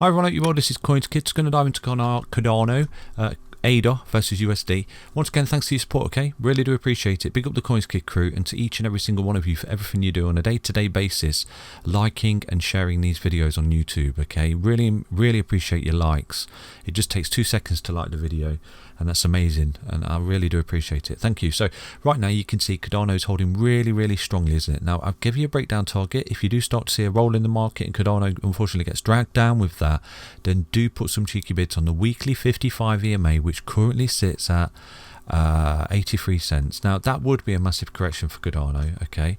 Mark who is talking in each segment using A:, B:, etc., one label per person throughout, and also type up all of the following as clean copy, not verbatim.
A: Hi everyone, you all. This is CoinsKid. It's going to dive into Cardano, ADA versus USD. Once again, thanks for your support, okay? Really do appreciate it. Big up the CoinsKid crew and to each and every single one of you for everything you do on a day-to-day basis, liking and sharing these videos on YouTube, okay? Really appreciate your likes. It just takes 2 seconds to like the video, and that's amazing, and I really do appreciate it. Thank you. So right now you can see Cardano is holding really strongly, isn't it? Now I'll give you a breakdown target. If you do start to see a roll in the market and Cardano unfortunately gets dragged down with that, then do put some cheeky bids on the weekly 55 EMA, which currently sits at 83 cents. Now that would be a massive correction for Cardano, okay?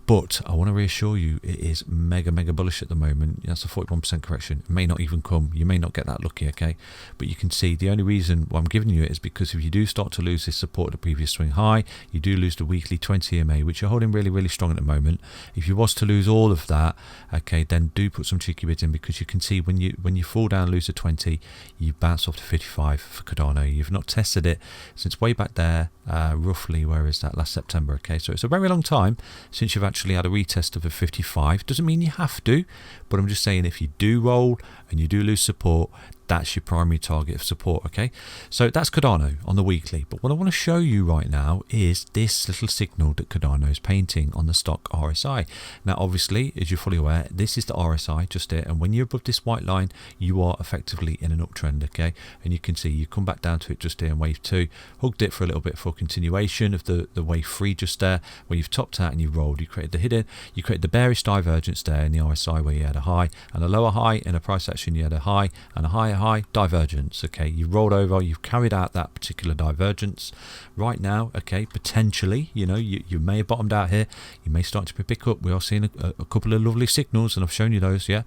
A: But I want to reassure you, it is mega bullish at the moment. That's a 41% correction. It may not even come. You may not get that lucky, okay? But you can see the only reason why I'm giving you it is because if you do start to lose this support at the previous swing high, you do lose the weekly 20 EMA, which you're holding really strong at the moment. If you was to lose all of that, okay, then do put some cheeky bids in, because you can see when you fall down, lose the 20, you bounce off to 55 for Cardano. You've not tested it since way back there, roughly, where is that, last September, okay? So it's a very long time since you've actually had a retest of a 55. Doesn't mean you have to, but I'm just saying if you do roll and you do lose support, that's your primary target of support, okay? So that's Cardano on the weekly. But what I want to show you right now is this little signal that Cardano is painting on the stock RSI. Now obviously, as you're fully aware, this is the RSI just here, and when you're above this white line, you are effectively in an uptrend, okay? And you can see you come back down to it just here in wave 2, hugged it for a little bit for continuation of the wave 3 just there, where you've topped out and you rolled. You created the hidden, you created the bearish divergence there in the RSI, where you had a high and a lower high. In a price action, you had a high and a higher high divergence, okay? You rolled over, you've carried out that particular divergence. Right now, okay, potentially, you know, you may have bottomed out here, you may start to pick up. We are seeing a couple of lovely signals, and I've shown you those, yeah.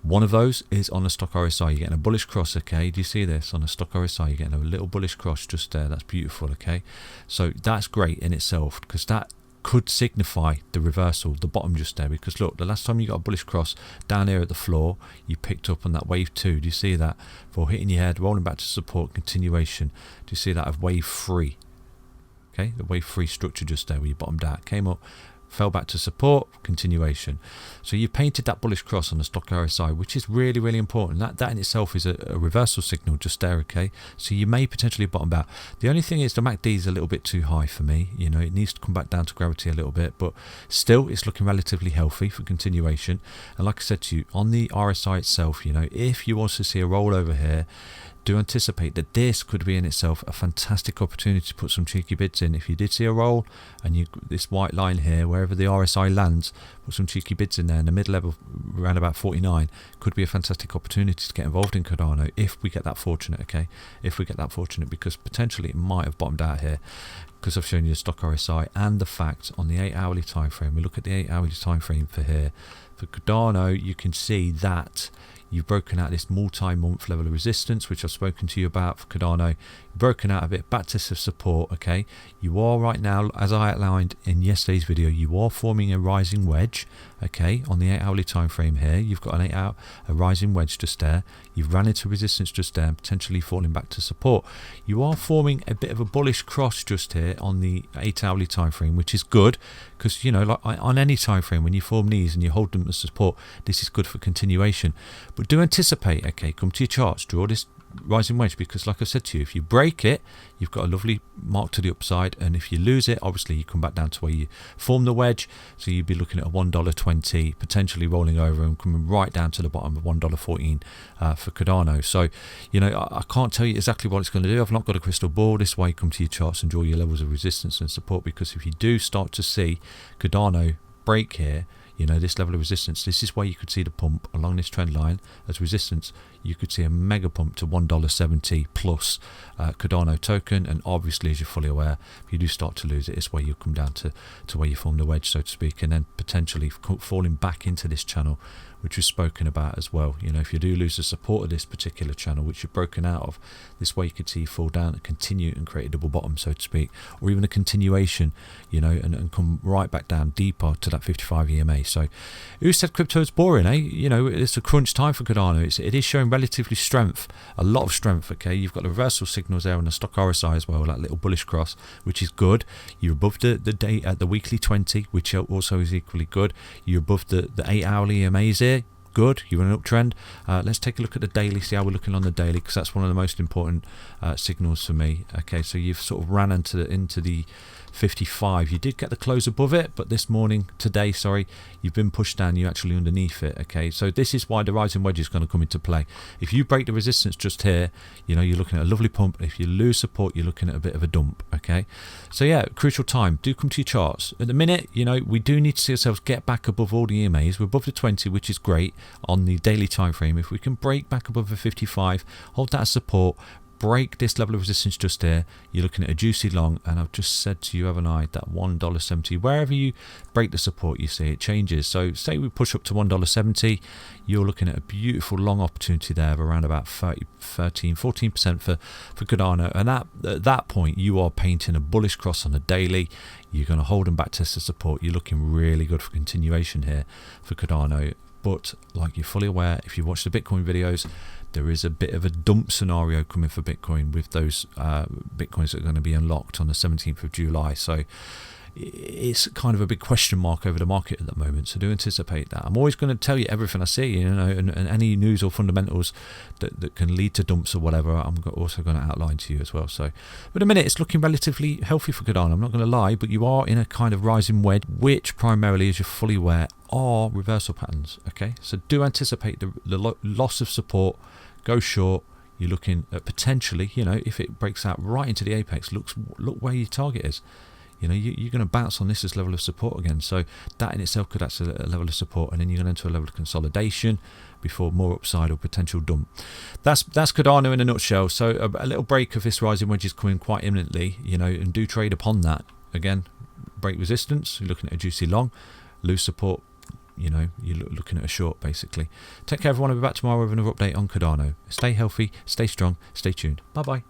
A: One of those is on the stock RSI. You're getting a bullish cross, okay? Do you see this on the stock RSI? You're getting a little bullish cross just there. That's beautiful, okay? So that's great in itself, because that could signify the reversal, the bottom just there. Because look, the last time you got a bullish cross down here at the floor, you picked up on that wave 2. Do you see that? For hitting your head, rolling back to support, continuation. Do you see that of wave 3? Okay, the wave 3 structure just there where you bottomed out, came up, fell back to support, continuation. So you painted that bullish cross on the stock RSI, which is really important. That in itself is a reversal signal just there, okay? So you may potentially bottom out. The only thing is the MACD is a little bit too high for me. You know, it needs to come back down to gravity a little bit, but still it's looking relatively healthy for continuation. And like I said to you, on the RSI itself, you know, if you want to see a rollover here, do anticipate that this could be in itself a fantastic opportunity to put some cheeky bids in. If you did see a roll and this white line here, wherever the RSI lands, put some cheeky bids in there in the mid level around about 49, could be a fantastic opportunity to get involved in Cardano if we get that fortunate, okay? If we get that fortunate, because potentially it might have bottomed out here, because I've shown you the stock RSI and the fact on the 8-hourly time frame. We look at the 8-hourly time frame for here. For Cardano, you can see that you've broken out this multi-month level of resistance, which I've spoken to you about for Cardano. Broken out a bit, back to support, okay? You are right now, as I outlined in yesterday's video, you are forming a rising wedge, okay? On the 8-hourly time frame here, you've got a rising wedge just there. You've ran into resistance just there, potentially falling back to support. You are forming a bit of a bullish cross just here on the 8-hourly time frame, which is good, because, you know, like on any time frame, when you form these and you hold them as support, this is good for continuation. But do anticipate, okay, come to your charts, draw this rising wedge, because like I said to you, if you break it, you've got a lovely mark to the upside, and if you lose it, obviously you come back down to where you form the wedge. So you'd be looking at a $1.20 potentially rolling over and coming right down to the bottom of $1.14 for Cardano. So, you know, I can't tell you exactly what it's going to do. I've not got a crystal ball. This is why you come to your charts and draw your levels of resistance and support, because if you do start to see Cardano break here, you know, this level of resistance, this is where you could see the pump along this trend line as resistance. You could see a mega pump to $1.70 plus Cardano token, and obviously, as you're fully aware, if you do start to lose it, it's where you come down to where you form the wedge, so to speak, and then potentially falling back into this channel, which was spoken about as well. You know, if you do lose the support of this particular channel, which you've broken out of, this way you could see you fall down and continue and create a double bottom, so to speak, or even a continuation, you know, and come right back down deeper to that 55 EMA. So who said crypto is boring, eh? You know, it's a crunch time for Cardano. It is showing relatively strength, a lot of strength, okay? You've got the reversal signals there on the stock RSI as well, that little bullish cross, which is good. You're above the day at the weekly 20, which also is equally good. You're above the 8-hourly EMAs here, good, you're in an uptrend. Let's take a look at the daily, see how we're looking on the daily, because that's one of the most important signals for me. Okay, so you've sort of ran into the 55. You did get the close above it, but today, you've been pushed down. You're actually underneath it. Okay, so this is why the rising wedge is going to come into play. If you break the resistance just here, you know, you're looking at a lovely pump. If you lose support, you're looking at a bit of a dump. Okay, so yeah, crucial time. Do come to your charts at the minute. You know, we do need to see ourselves get back above all the EMAs. We're above the 20, which is great on the daily time frame. If we can break back above the 55, hold that as support, break this level of resistance just here, you're looking at a juicy long. And I've just said to you, haven't I, that $1.70, wherever you break the support, you see it changes. So say we push up to $1.70, you're looking at a beautiful long opportunity there of around about 14% for Cardano. And at that point, you are painting a bullish cross on the daily. You're going to hold them back, test the support. You're looking really good for continuation here for Cardano. But like you're fully aware, if you watch the Bitcoin videos, there is a bit of a dump scenario coming for Bitcoin with those Bitcoins that are going to be unlocked on the 17th of July. So it's kind of a big question mark over the market at the moment. So do anticipate that. I'm always going to tell you everything I see, you know, and any news or fundamentals that can lead to dumps or whatever, I'm also going to outline to you as well. So, but a minute, it's looking relatively healthy for Cardano. I'm not going to lie, but you are in a kind of rising wedge, which primarily, as you're fully aware, are reversal patterns. Okay, so do anticipate the loss of support. Go short. You're looking at potentially, you know, if it breaks out right into the apex, look where your target is. You know, you're going to bounce on this level of support again. So that in itself could act as a level of support, and then you're going to enter a level of consolidation before more upside or potential dump. That's Cardano in a nutshell. So a little break of this rising wedge is coming quite imminently, you know, and do trade upon that. Again, break resistance, you're looking at a juicy long, lose support, you know, you're looking at a short basically. Take care everyone, I'll be back tomorrow with another update on Cardano. Stay healthy, stay strong, stay tuned. Bye bye.